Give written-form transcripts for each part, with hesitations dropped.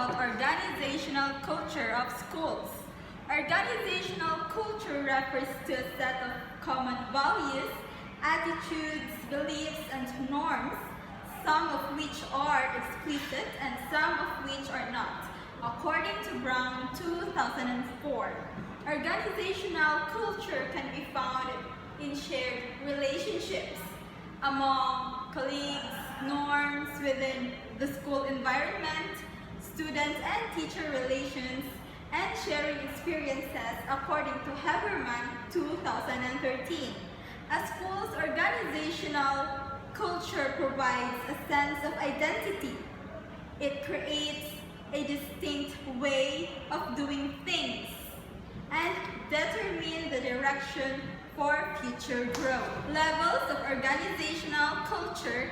about organizational culture of schools. Organizational culture refers to a set of common values, attitudes, beliefs, and norms, some of which are explicit and some of which are not, according to Brown 2004. Organizational culture can be found in shared relationships among colleagues, norms within the school environment, student and teacher relations, and sharing experiences according to Haberman 2013. A school's organizational culture provides a sense of identity. It creates a distinct way of doing things and determine the direction for future growth. Levels of organizational culture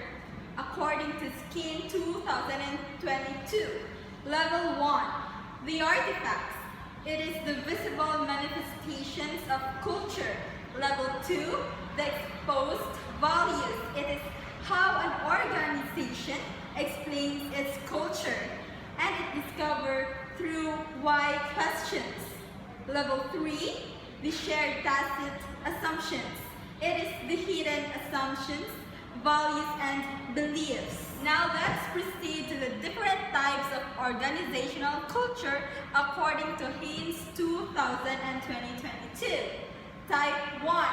according to Skin 2022. Level 1. The artifacts. It is the visible manifestations of culture. Level 2. The exposed values. It is how an organization explains its culture and it discovers through why questions. Level 3. The shared tacit assumptions. It is the hidden assumptions, values, and beliefs. Now let's proceed to the different types of organizational culture according to Haynes 2000 and 2022. Type 1.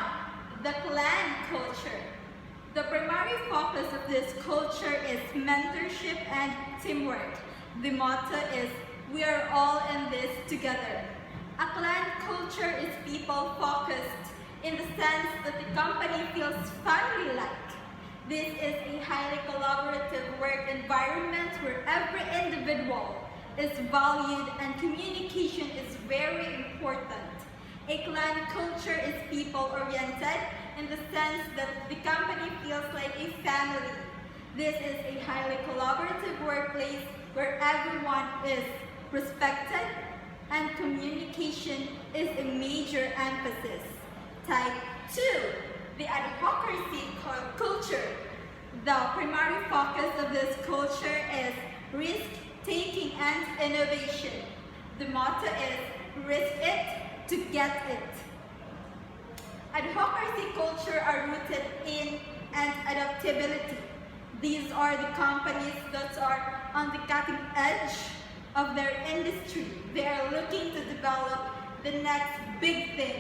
The clan culture. The primary focus of this culture is mentorship and teamwork. The motto is, "We are all in this together." A clan culture is people-focused in the sense that the company feels family-like. This is a highly collaborative work environment where every individual is valued and communication is very important. A clan culture is people-oriented in the sense that the company feels like a family. This is a highly collaborative workplace where everyone is respected and communication is a major emphasis. Type 2. The advocacy culture. The primary focus of this culture is risk-taking and innovation. The motto is, "Risk it to get it." Advocacy culture are rooted in and adaptability. These are the companies that are on the cutting edge of their industry. They are looking to develop the next big thing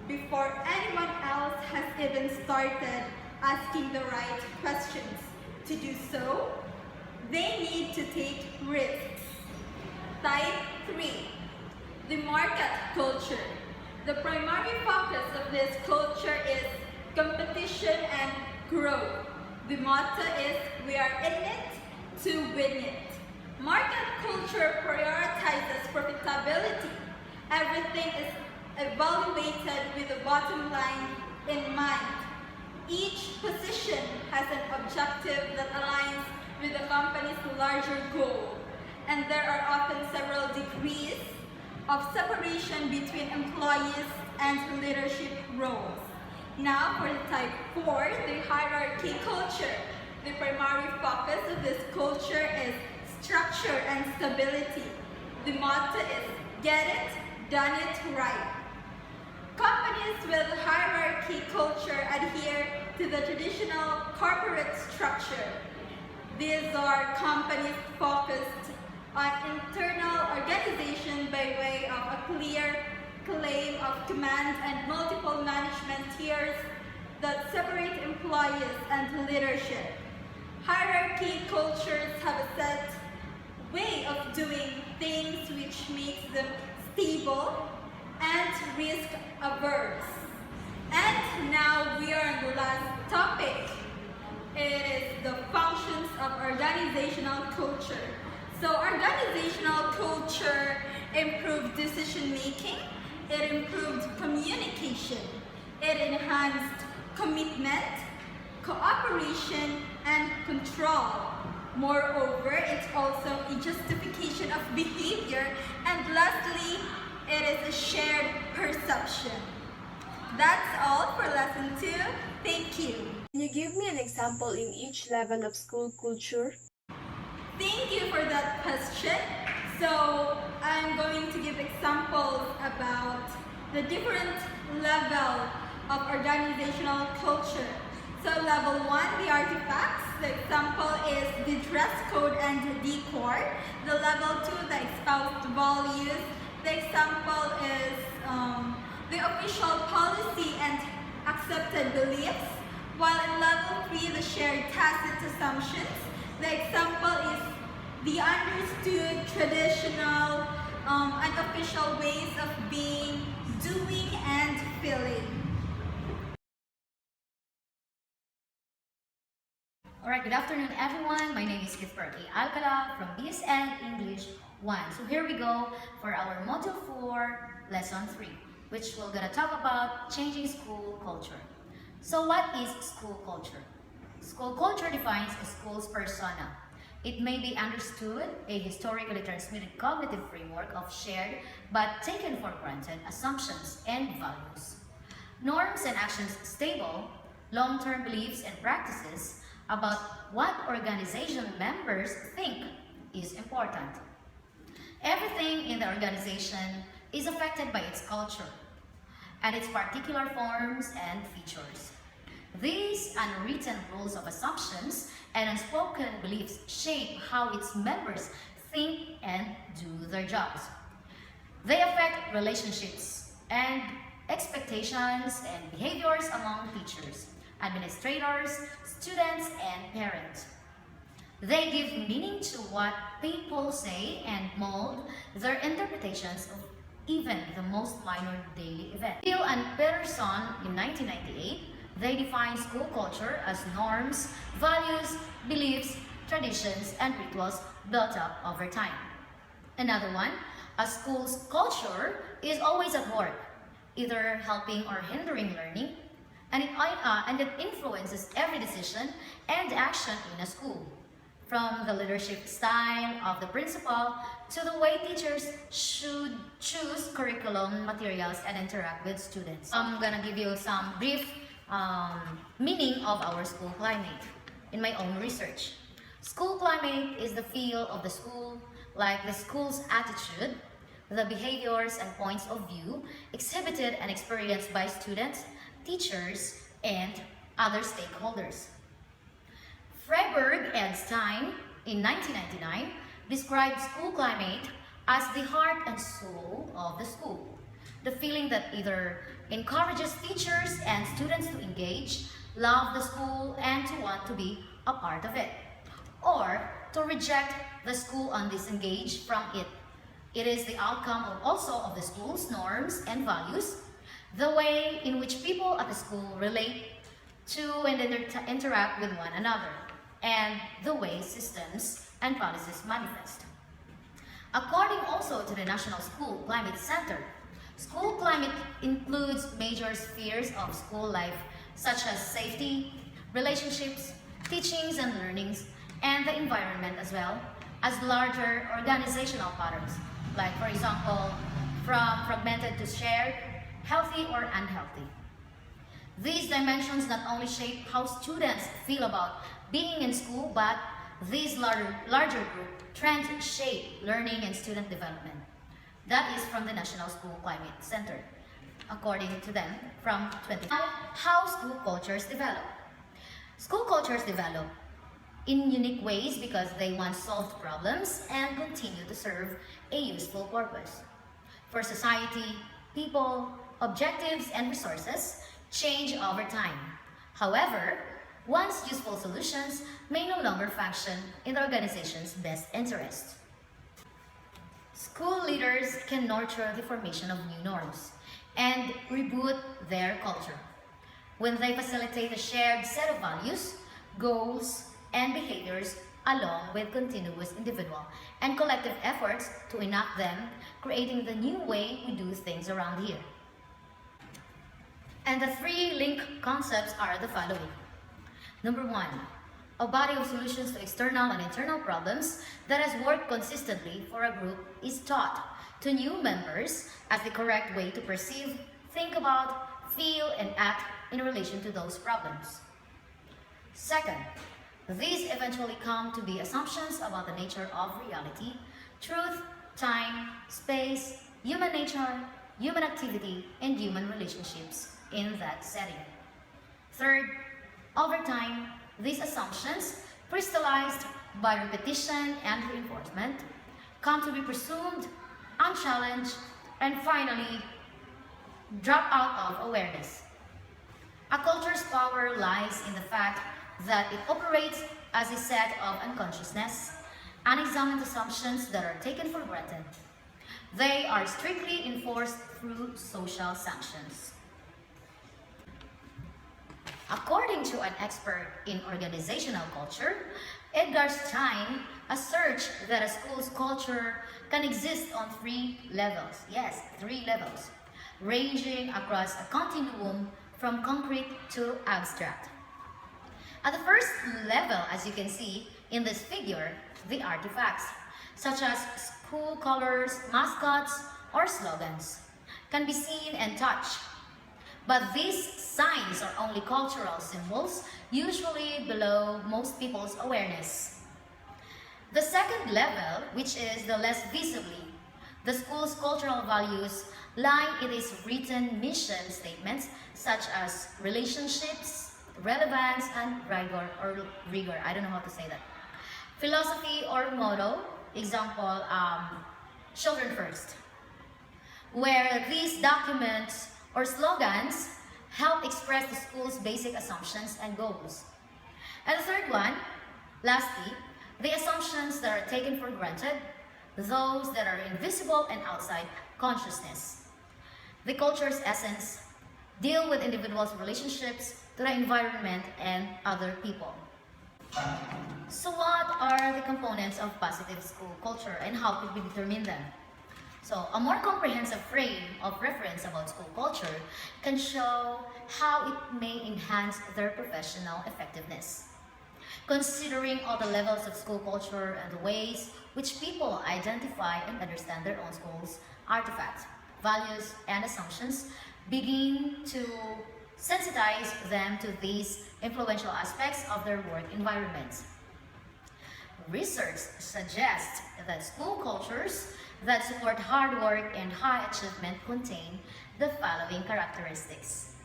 before anyone else has even started asking the right questions. To do so, they need to take risks. Type 3. The market culture. The primary focus of this culture is competition and growth. The motto is, "We are in it to win it." Market culture prioritizes profitability. Everything is evaluated with the bottom line in mind. Each position has an objective that aligns with the company's larger goal, and there are often several degrees of separation between employees and leadership roles. Now for the type 4, the hierarchy culture. The primary focus of this culture is structure and stability. The motto is, "Get it, done it right." Companies with hierarchy culture adhere to the traditional corporate structure. These are companies focused on internal organization by way of a clear claim of command and multiple management tiers that separate employees and leadership. Hierarchy cultures have a set way of doing things which makes them stable and risk averse. And now we are on the last topic. It is the functions of organizational culture. So organizational culture improved decision making, it improved communication, it enhanced commitment, cooperation, and control. Moreover, it's also a justification of behavior, and lastly, it is a shared perception. That's all for lesson 2. Thank you. Can you give me an example in each level of school culture? Thank you for that question. So I'm going to give examples about the different level of organizational culture. So level 1, the artifacts. The example is the dress code and decor. The level 2, the espoused values. The example is the official policy and accepted beliefs. While in level 3, the shared tacit assumptions. The example is the understood, traditional, unofficial ways of being, doing, and feeling. Alright, good afternoon everyone. My name is Kitberty Alcala from BSED English 1. So here we go for our Module 4, Lesson 3, which we're going to talk about changing school culture. So what is school culture? School culture defines a school's persona. It may be understood a historically transmitted cognitive framework of shared but taken for granted assumptions and values. Norms and actions stable, long-term beliefs and practices about what organization members think is important. Everything in the organization is affected by its culture and its particular forms and features. These unwritten rules of assumptions and unspoken beliefs shape how its members think and do their jobs. They affect relationships and expectations and behaviors among teachers, administrators, students, and parents. They give meaning to what people say and mold their interpretations of even the most minor daily event. Hill and Peterson in 1998, they define school culture as norms, values, beliefs, traditions, and rituals built up over time. Another one, a school's culture is always at work, either helping or hindering learning, and it influences every decision and action in a school, from the leadership style of the principal to the way teachers should choose curriculum materials and interact with students. I'm gonna give you some brief meaning of our school climate in my own research. School climate is the feel of the school, like the school's attitude, the behaviors and points of view exhibited and experienced by students, teachers, and other stakeholders. Freiberg and Stein in 1999 described school climate as the heart and soul of the school. The feeling that either encourages teachers and students to engage, love the school, and to want to be a part of it, or to reject the school and disengage from it. It is the outcome also of the school's norms and values, the way in which people at the school relate to and interact with one another, and the way systems and policies manifest. According also to the National School Climate Center, school climate includes major spheres of school life such as safety, relationships, teachings and learnings, and the environment, as well as larger organizational patterns, like for example, from fragmented to shared, healthy or unhealthy. These dimensions not only shape how students feel about being in school, but these larger group trends shape learning and student development. That is from the National School Climate Center, according to them, from 20. How school cultures develop. School cultures develop in unique ways because they once solved problems and continue to serve a useful purpose. For society, people, objectives, and resources change over time. However, once useful solutions may no longer function in the organization's best interest. School leaders can nurture the formation of new norms and reboot their culture when they facilitate a shared set of values, goals, and behaviors along with continuous individual and collective efforts to enact them, creating the new way we do things around here. And the three link concepts are the following. Number 1, a body of solutions to external and internal problems that has worked consistently for a group is taught to new members as the correct way to perceive, think about, feel, and act in relation to those problems. Second, These eventually come to be assumptions about the nature of reality, truth, time, space, human nature, human activity, and human relationships in that setting. Third, over time, these assumptions, crystallized by repetition and reinforcement, come to be presumed, unchallenged, and finally drop out of awareness. A culture's power lies in the fact that it operates as a set of unconsciousness, unexamined assumptions that are taken for granted. They are strictly enforced through social sanctions. According to an expert in organizational culture, Edgar Stein asserts that a school's culture can exist on 3 levels. Yes, 3 levels, ranging across a continuum from concrete to abstract. At the first level, as you can see in this figure, the artifacts, such as school colors, mascots, or slogans, can be seen and touched. But these signs are only cultural symbols, usually below most people's awareness. The second level, which is the less visibly, the school's cultural values lie in its written mission statements such as relationships, relevance, and rigor. I don't know how to say that. Philosophy or motto, example, children first, where these documents or slogans help express the school's basic assumptions and goals. And the third one, lastly, the assumptions that are taken for granted, those that are invisible and outside consciousness. The culture's essence deal with individuals' relationships to the environment and other people. So what are the components of positive school culture and how could we determine them? So a more comprehensive frame of reference about school culture can show how it may enhance their professional effectiveness. Considering all the levels of school culture and the ways which people identify and understand their own schools, artifacts, values, and assumptions, begin to sensitize them to these influential aspects of their work environments. Research suggests that school cultures that support hard work and high achievement contain the following characteristics.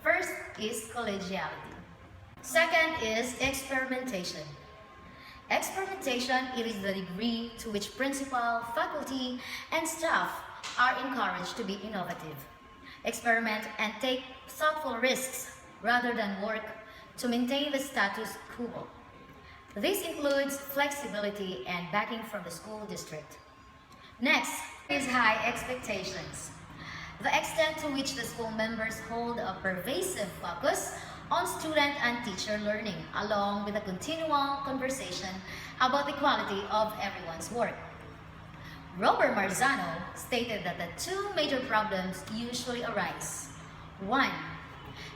First is collegiality. Second is experimentation. Experimentation, it is the degree to which principal, faculty, and staff are encouraged to be innovative, experiment, and take thoughtful risks rather than work to maintain the status quo. This includes flexibility and backing from the school district. Next is high expectations. The extent to which the school members hold a pervasive focus on student and teacher learning, along with a continual conversation about the quality of everyone's work. Robert Marzano stated that the 2 major problems usually arise. 1.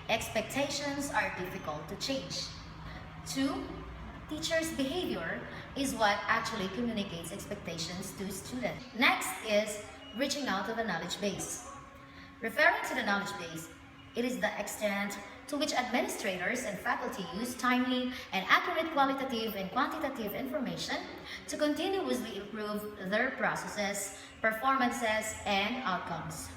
Expectations are difficult to change. 2. Teachers' behavior is what actually communicates expectations to students. Next is reaching out to the knowledge base. Referring to the knowledge base, it is the extent to which administrators and faculty use timely and accurate qualitative and quantitative information to continuously improve their processes, performances, and outcomes.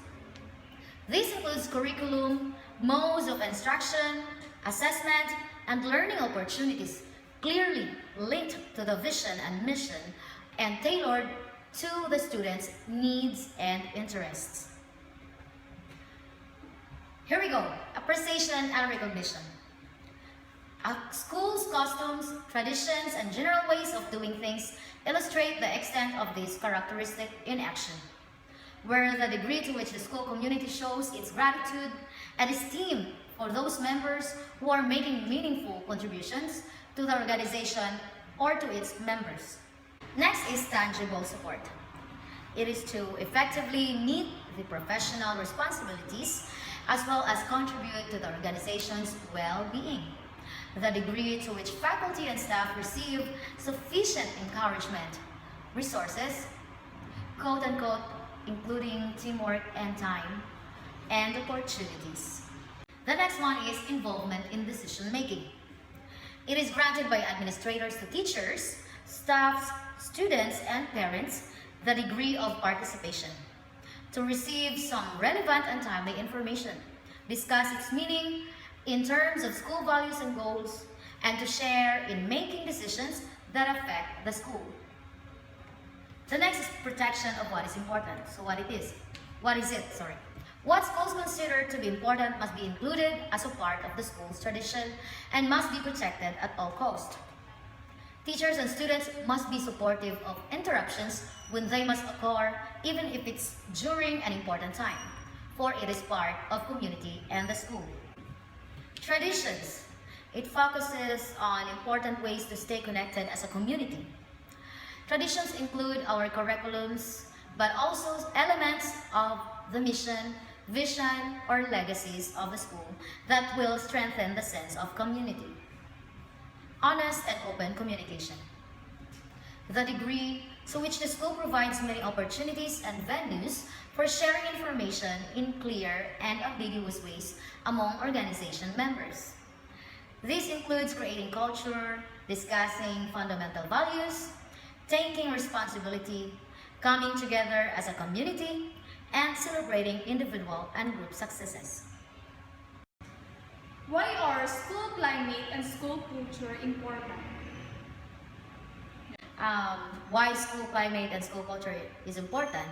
This includes curriculum, modes of instruction, assessment, and learning opportunities clearly linked to the vision and mission and tailored to the students' needs and interests. Here we go, appreciation and recognition. A school's costumes, traditions, and general ways of doing things illustrate the extent of this characteristic in action, where the degree to which the school community shows its gratitude and esteem for those members who are making meaningful contributions to the organization or to its members. Next is tangible support. It is to effectively meet the professional responsibilities as well as contribute to the organization's well-being. The degree to which faculty and staff receive sufficient encouragement, resources, quote-unquote, including teamwork and time, and opportunities. The next one is involvement in decision-making. It is granted by administrators to teachers, staffs, students, and parents the degree of participation to receive some relevant and timely information, discuss its meaning in terms of school values and goals, and to share in making decisions that affect the school. The next is protection of what is important. So what is it? What schools consider to be important must be included as a part of the school's tradition and must be protected at all costs. Teachers and students must be supportive of interruptions when they must occur, even if it's during an important time, for it is part of community and the school. Traditions. It focuses on important ways to stay connected as a community. Traditions include our curriculums, but also elements of the mission, vision, or legacies of the school that will strengthen the sense of community. Honest and open communication. The degree to which the school provides many opportunities and venues for sharing information in clear and ambiguous ways among organization members. This includes creating culture, discussing fundamental values, taking responsibility, coming together as a community, and celebrating individual and group successes. Why are school climate and school culture important? Why school climate and school culture is important?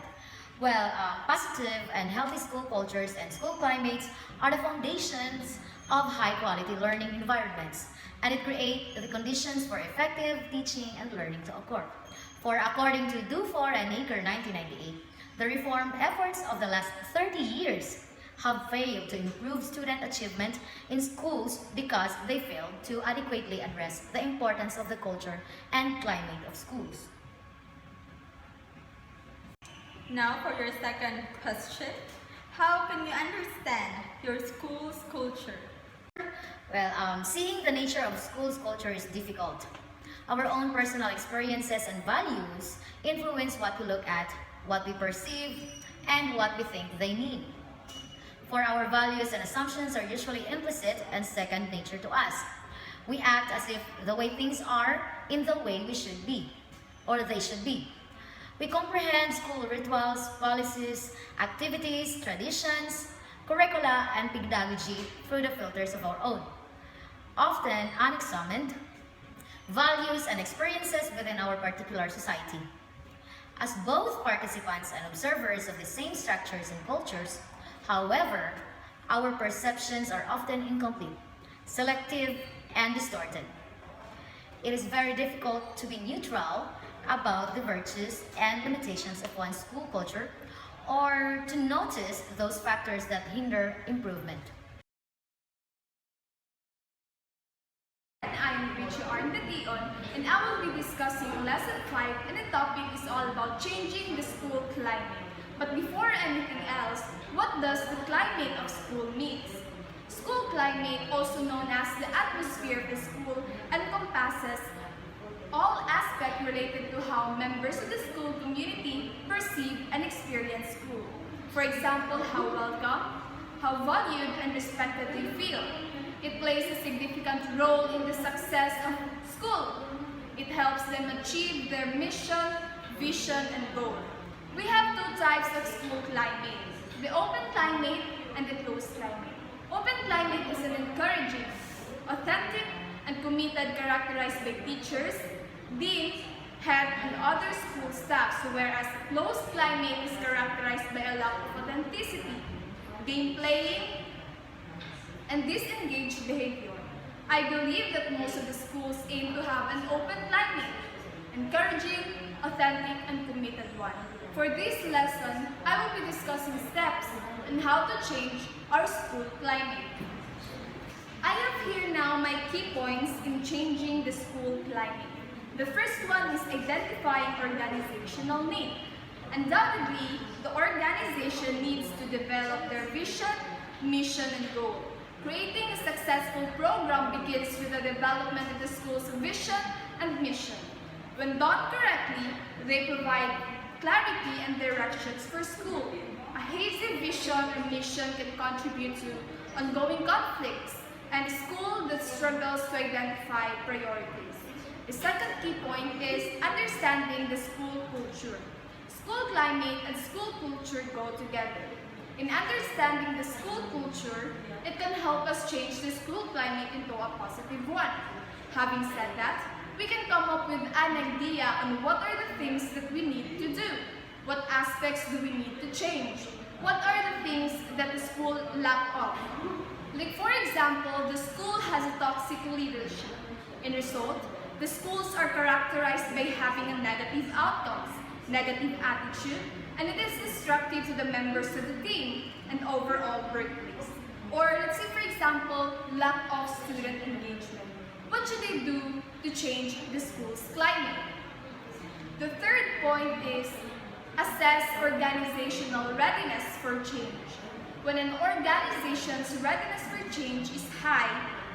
Well, positive and healthy school cultures and school climates are the foundations of high-quality learning environments, and it creates the conditions for effective teaching and learning to occur. For according to Dufour and Aker 1998, the reform efforts of the last 30 years have failed to improve student achievement in schools because they failed to adequately address the importance of the culture and climate of schools. Now for your second question. How can you understand your school's culture? Well, seeing the nature of school's culture is difficult. Our own personal experiences and values influence what we look at, what we perceive, and what we think they mean. For our values and assumptions are usually implicit and second nature to us. We act as if the way things are in the way we should be, or they should be. We comprehend school rituals, policies, activities, traditions, curricula, and pedagogy through the filters of our own, often unexamined, values and experiences within our particular society. As both participants and observers of the same structures and cultures, however, our perceptions are often incomplete, selective, and distorted. It is very difficult to be neutral about the virtues and limitations of one's school culture, or to notice those factors that hinder improvement. And I will be discussing Lesson 5, and the topic is all about changing the school climate. But before anything else, what does the climate of school mean? School climate, also known as the atmosphere of the school, encompasses all aspects related to how members of the school community perceive and experience school. For example, how welcome, how valued and respected they feel. It plays a significant role in the success of school. It helps them achieve their mission, vision, and goal. We have two types of school climate, the open climate and the closed climate. Open climate is an encouraging, authentic, and committed characterized by teachers, deans, head, and other school staffs, whereas closed climate is characterized by a lack of authenticity, game playing, and disengaged behavior. I believe that most of the schools aim to have an open climate, encouraging, authentic, and committed one. For this lesson, I will be discussing steps on how to change our school climate. I have here now my key points in changing the school climate. The first one is identifying organizational need. Undoubtedly, the organization needs to develop their vision, mission, and goal. Creating a successful program begins with the development of the school's vision and mission. When done correctly, they provide clarity and directions for school. A hazy vision or mission can contribute to ongoing conflicts, and a school that struggles to identify priorities. The second key point is understanding the school culture. School climate and school culture go together. In understanding the school culture, it can help us change the school climate into a positive one. Having said that, we can come up with an idea on what are the things that we need to do. What aspects do we need to change? What are the things that the school lack of? Like for example, the school has a toxic leadership. In result, the schools are characterized by having a negative outcomes, negative attitude, and it is destructive to the members of the team and overall workplace. Or let's say for example, lack of student engagement. What should they do to change the school's climate? The third point is assess organizational readiness for change. When an organization's readiness for change is high,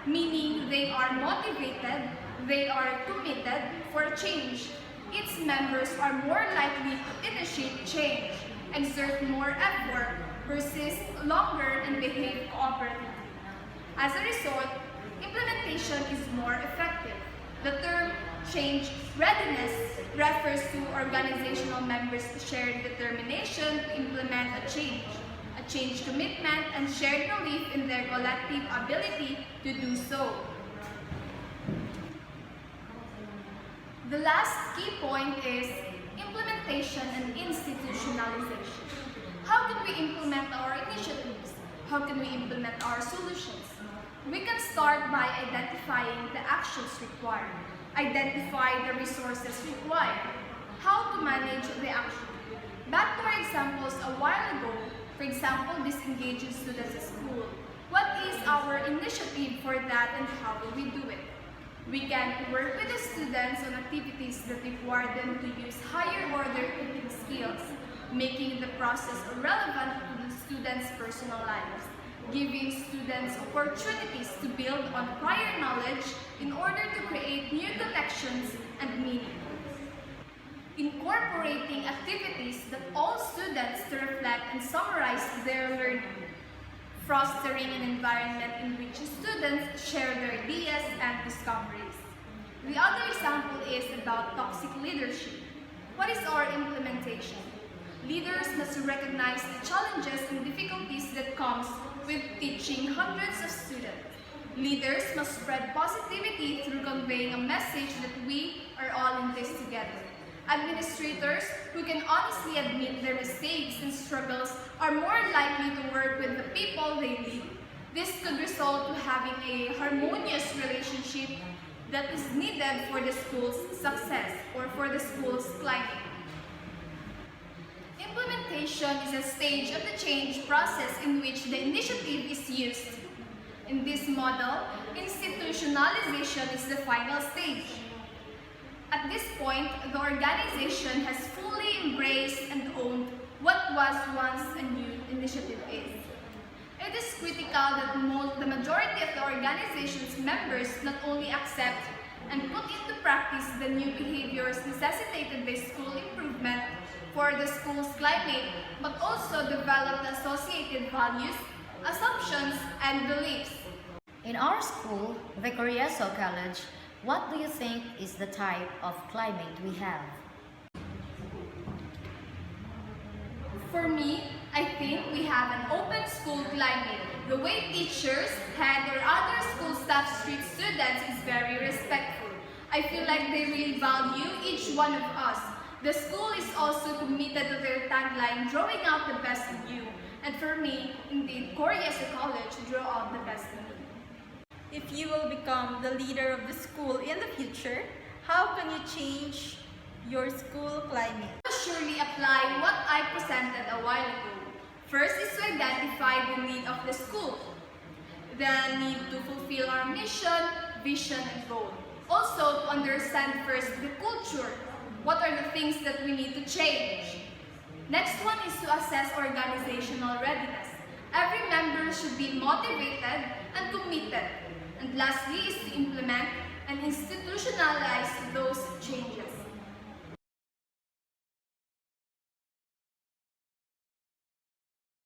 meaning they are motivated, they are committed for change, its members are more likely to initiate change, exert more effort, persist longer, and behave cooperatively. As a result, implementation is more effective. The term change readiness refers to organizational members' shared determination to implement a change commitment, and shared belief in their collective ability to do so. The last key point is implementation and institutionalization. How can we implement our initiatives? How can we implement our solutions? We can start by identifying the actions required, identify the resources required, how to manage the action. Back to our examples a while ago, for example, disengaging students at school. What is our initiative for that and how do we do it? We can work with the students on activities that require them to use higher order thinking skills, making the process relevant to the students' personal lives, giving students opportunities to build on prior knowledge in order to create new connections and meaning. Incorporating activities that all students to reflect and summarize their learning. Fostering an environment in which students share their ideas and discoveries. The other example is about toxic leadership. What is our implementation? Leaders must recognize the challenges and difficulties that comes with teaching hundreds of students. Leaders must spread positivity through conveying a message that we are all in this together. Administrators who can honestly admit their mistakes and struggles are more likely to work with the people they lead. This could result to having a harmonious relationship that is needed for the school's success or for the school's climate. Implementation is a stage of the change process in which the initiative is used. In this model, institutionalization is the final stage. At this point, the organization has fully embraced and owned what was once a new initiative is. It is critical that the majority of the organization's members not only accept and put into practice the new behaviors necessitated by school improvement for the school's climate, but also develop the associated values, assumptions, and beliefs. In our school, Vicoriaso College, what do you think is the type of climate we have? For me, I think we have an open school climate. The way teachers, head, or other school staff treat students is very respectful. I feel like they really value each one of us. The school is also committed to their tagline, drawing out the best in you. And for me, indeed, Vicoriaso College draw out the best in me. If you will become the leader of the school in the future, how can you change your school climate? I will surely apply what I presented a while ago. First is to identify the need of the school, the need to fulfill our mission, vision, and goal. Also, to understand first the culture. What are the things that we need to change? Next one is to assess organizational readiness. Every member should be motivated and committed. And lastly is to implement and institutionalize those changes.